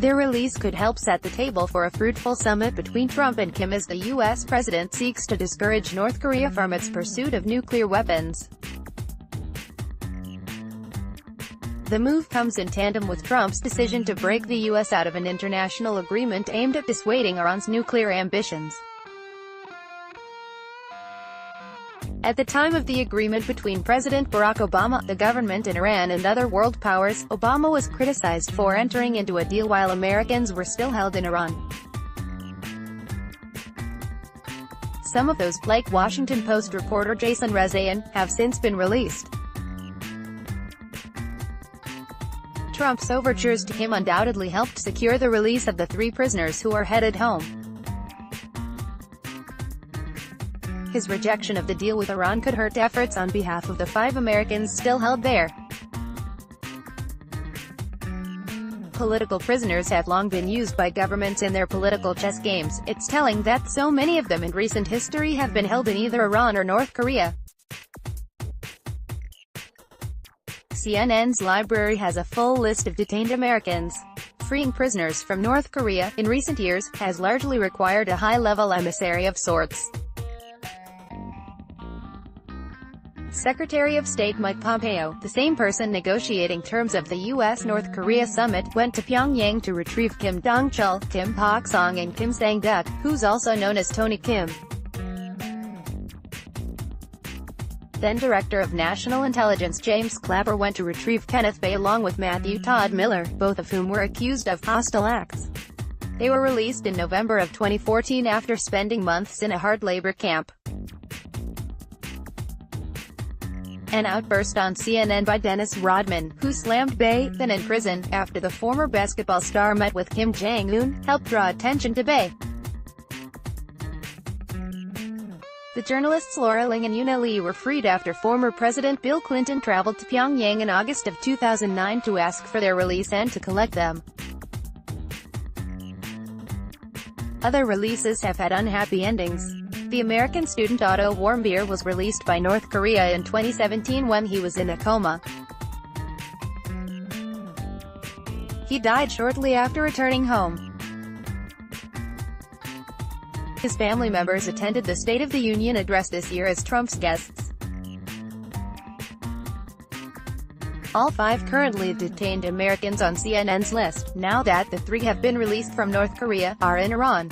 Their release could help set the table for a fruitful summit between Trump and Kim as the U.S. president seeks to discourage North Korea from its pursuit of nuclear weapons. The move comes in tandem with Trump's decision to break the U.S. out of an international agreement aimed at dissuading Iran's nuclear ambitions. At the time of the agreement between President Barack Obama, the government in Iran and other world powers, Obama was criticized for entering into a deal while Americans were still held in Iran. Some of those, like Washington Post reporter Jason Rezaian, have since been released. Trump's overtures to Kim undoubtedly helped secure the release of the 3 prisoners who are headed home. His rejection of the deal with Iran could hurt efforts on behalf of the 5 Americans still held there. Political prisoners have long been used by governments in their political chess games. It's telling that so many of them in recent history have been held in either Iran or North Korea. CNN's library has a full list of detained Americans. Freeing prisoners from North Korea, in recent years, has largely required a high-level emissary of sorts. Secretary of State Mike Pompeo, the same person negotiating terms of the U.S.-North Korea summit, went to Pyongyang to retrieve Kim Dong-chul, Kim Pak-song and Kim Sang-duk, who's also known as Tony Kim. Then Director of National Intelligence James Clapper went to retrieve Kenneth Bae along with Matthew Todd Miller, both of whom were accused of hostile acts. They were released in November of 2014 after spending months in a hard labor camp. An outburst on CNN by Dennis Rodman, who slammed Bae, then in prison, after the former basketball star met with Kim Jong-un, helped draw attention to Bae. The journalists Laura Ling and Yuna Lee were freed after former President Bill Clinton traveled to Pyongyang in August of 2009 to ask for their release and to collect them. Other releases have had unhappy endings. The American student Otto Warmbier was released by North Korea in 2017 when he was in a coma. He died shortly after returning home. His family members attended the State of the Union address this year as Trump's guests. All 5 currently detained Americans on CNN's list, now that the 3 have been released from North Korea, are in Iran.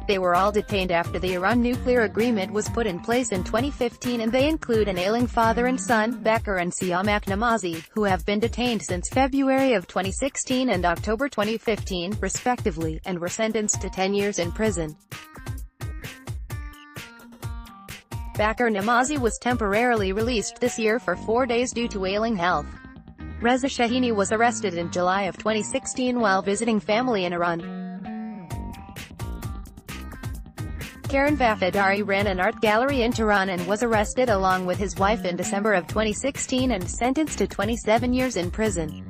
They were all detained after the Iran nuclear agreement was put in place in 2015, and they include an ailing father and son, Bakr and Siamak Namazi, who have been detained since February of 2016 and October 2015, respectively, and were sentenced to 10 years in prison. Bakr Namazi was temporarily released this year for 4 days due to ailing health. Reza Shahini was arrested in July of 2016 while visiting family in Iran. Karen Vafadari ran an art gallery in Tehran and was arrested along with his wife in December of 2016 and sentenced to 27 years in prison.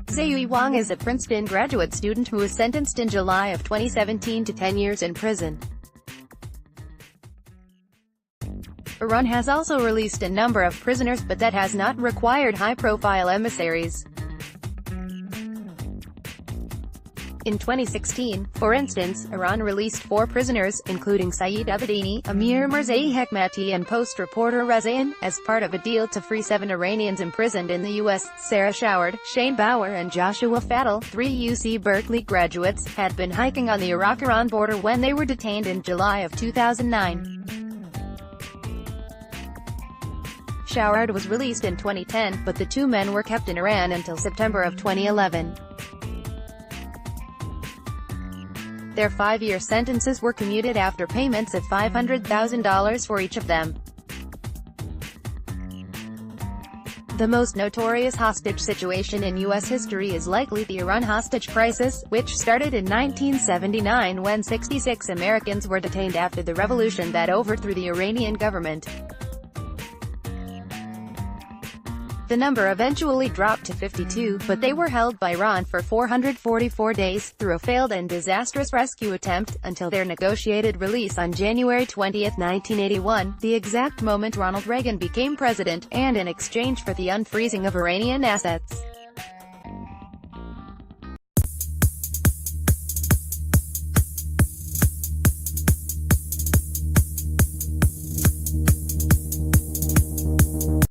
Zayui Wang is a Princeton graduate student who was sentenced in July of 2017 to 10 years in prison. Iran has also released a number of prisoners, but that has not required high-profile emissaries. In 2016, for instance, Iran released 4 prisoners, including Saeed Abedini, Amir Mirzai Hekmati and Post reporter Rezaian, as part of a deal to free 7 Iranians imprisoned in the U.S. Sarah Showard, Shane Bauer and Joshua Fatal, 3 UC Berkeley graduates, had been hiking on the Iraq-Iran border when they were detained in July of 2009. Showard was released in 2010, but the 2 men were kept in Iran until September of 2011. Their 5-year sentences were commuted after payments of $500,000 for each of them. The most notorious hostage situation in U.S. history is likely the Iran hostage crisis, which started in 1979 when 66 Americans were detained after the revolution that overthrew the Iranian government. The number eventually dropped to 52, but they were held by Iran for 444 days, through a failed and disastrous rescue attempt, until their negotiated release on January 20, 1981, the exact moment Ronald Reagan became president, and in exchange for the unfreezing of Iranian assets.